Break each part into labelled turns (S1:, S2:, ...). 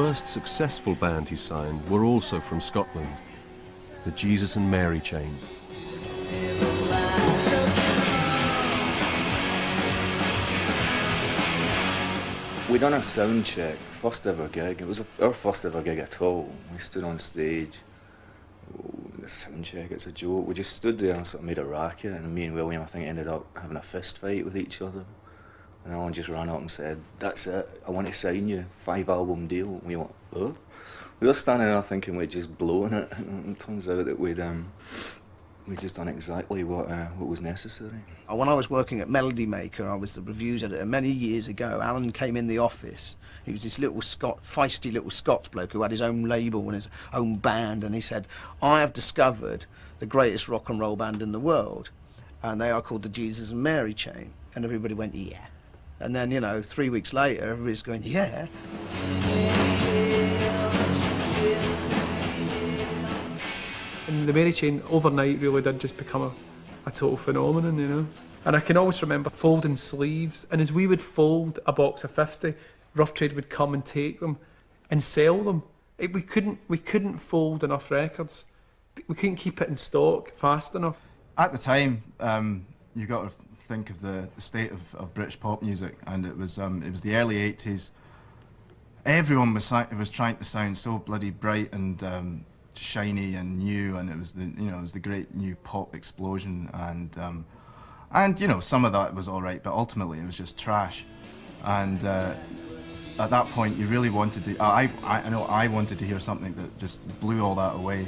S1: first successful band he signed were also from Scotland, the Jesus and Mary Chain.
S2: We done a sound check, first ever gig. It was our first ever gig at all. We stood on stage. The sound check, it's a joke. We just stood there and sort of made a racket, and me and William, I think, ended up having a fist fight with each other. And Alan just ran up and said, "That's it, I want to sign you, 5-album deal." And we went, "Oh?" We were standing there thinking we'd just blown it, and it turns out that we'd just done exactly what was necessary.
S3: When I was working at Melody Maker, I was the reviews editor many years ago. Alan came in the office. He was this little feisty little Scots bloke who had his own label and his own band, and he said, "I have discovered the greatest rock and roll band in the world, and they are called the Jesus and Mary Chain." And everybody went, "Yeah." And then, 3 weeks later, everybody's going, "Yeah."
S4: And the Mary Chain overnight really did just become a total phenomenon, And I can always remember folding sleeves, and as we would fold a box of 50, Rough Trade would come and take them and sell them. We couldn't fold enough records. We couldn't keep it in stock fast enough.
S5: At the time, you got to think of the state of British pop music, and it was the early 80s. Everyone was trying to sound so bloody bright and shiny and new, and it was the great new pop explosion, and some of that was all right, but ultimately it was just trash. And at that point, you really wanted to. I know I wanted to hear something that just blew all that away.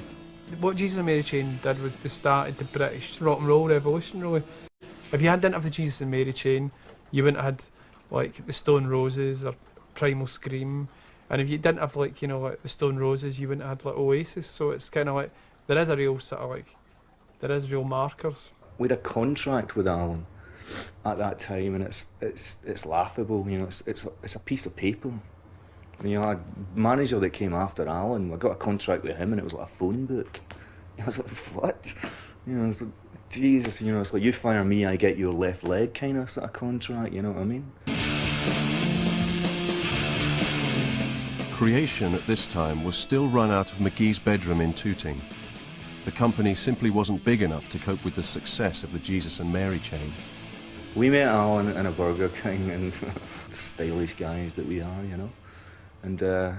S4: What Jesus and Mary Chain did was they started the British rock and roll revolution, really. If you didn't have the Jesus and Mary Chain, you wouldn't have had like the Stone Roses or Primal Scream, and if you didn't have like the Stone Roses, you wouldn't have had like Oasis. So it's kind of like there is a real real markers.
S2: We had a contract with Alan at that time, and it's laughable. It's a piece of paper. A manager that came after Alan, I got a contract with him, and it was like a phone book. I was like, what? It's like, Jesus, it's like, you fire me, I get your left leg kind of sort of contract, you know what I mean?
S1: Creation at this time was still run out of McGee's bedroom in Tooting. The company simply wasn't big enough to cope with the success of the Jesus and Mary Chain.
S2: We met Alan in a Burger King, and stylish guys that we are, and I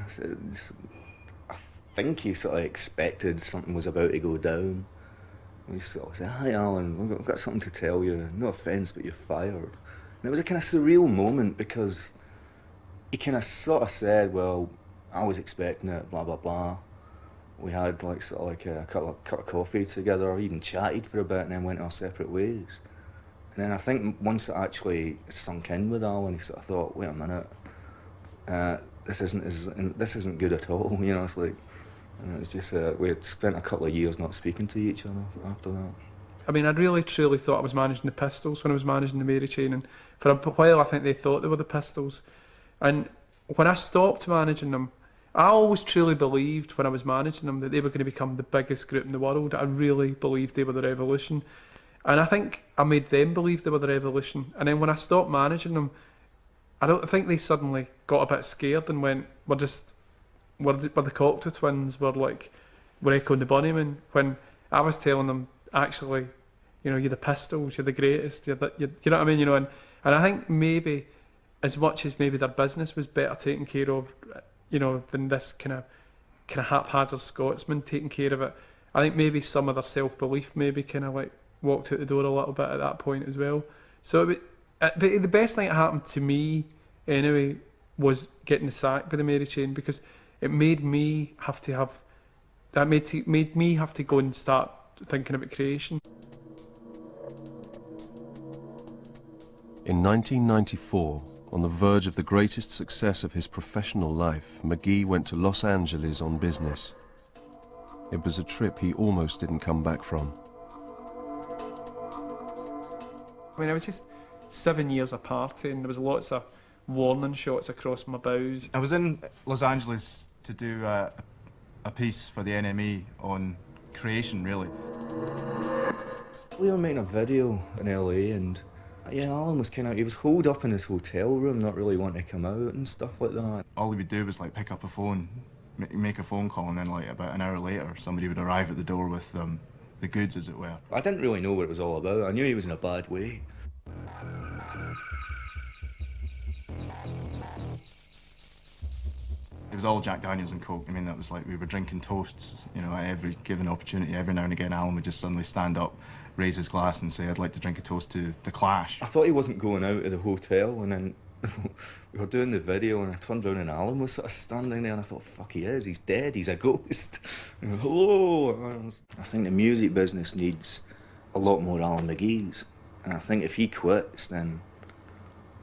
S2: think he sort of expected something was about to go down. We just sort of said, "Hi Alan, I've got something to tell you, no offence, but you're fired." And it was a kind of surreal moment, because he kind of sort of said, "Well, I was expecting it, blah blah blah." We had a cup of coffee together, or even chatted for a bit, and then went our separate ways. And then I think once it actually sunk in with Alan, he sort of thought, "Wait a minute, this isn't good at all." It's like, and it's just we had spent a couple of years not speaking to each other after that.
S4: I mean, I really truly thought I was managing the Pistols when I was managing the Mary Chain, and for a while I think they thought they were the Pistols. And when I stopped managing them, I always truly believed when I was managing them that they were going to become the biggest group in the world. I really believed they were the revolution. And I think I made them believe they were the revolution. And then when I stopped managing them, I don't think they suddenly got a bit scared and went, we're the Cocteau Twins, we're echoing the Bunnymen. When I was telling them, actually, you're the Pistols, you're the greatest, you know what I mean? And I think maybe, as much as maybe their business was better taken care of, than this kind of haphazard Scotsman taking care of it, I think maybe some of their self-belief maybe kind of walked out the door a little bit at that point as well. So but the best thing that happened to me anyway was getting sacked by the Mary Chain, because it made me have to made me have to go and start thinking about creation.
S1: In 1994, on the verge of the greatest success of his professional life, McGee went to Los Angeles on business. It was a trip he almost didn't come back from.
S4: I mean, I was just 7 years of partying. There was lots of warning shots across my bows.
S5: I was in Los Angeles to do a piece for the NME on creation, really.
S2: We were making a video in LA, and Yeah, Alan was kind of, he was holed up in his hotel room, not really wanting to come out and stuff like that.
S5: All he would do was like pick up a phone, make a phone call, and then like about an hour later somebody would arrive at the door with the goods, as it were.
S2: I didn't really know what it was all about. I knew he was in a bad way.
S5: It was all Jack Daniels and Coke. I mean, that was like, we were drinking toasts, you know, at every given opportunity. Every now and again, Alan would just suddenly stand up, raise his glass and say, I'd like to drink a toast to The Clash.
S2: I thought he wasn't going out of the hotel, and then we were doing the video, and I turned around and Alan was sort of standing there, and I thought, fuck, he is, he's dead, he's a ghost. And hello. I think the music business needs a lot more Alan McGee's, and I think if he quits, then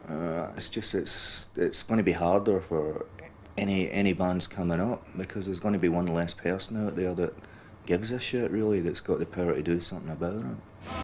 S2: it's going to be harder for any bands coming up, because there's going to be one less person out there that gives a shit, really, that's got the power to do something about it.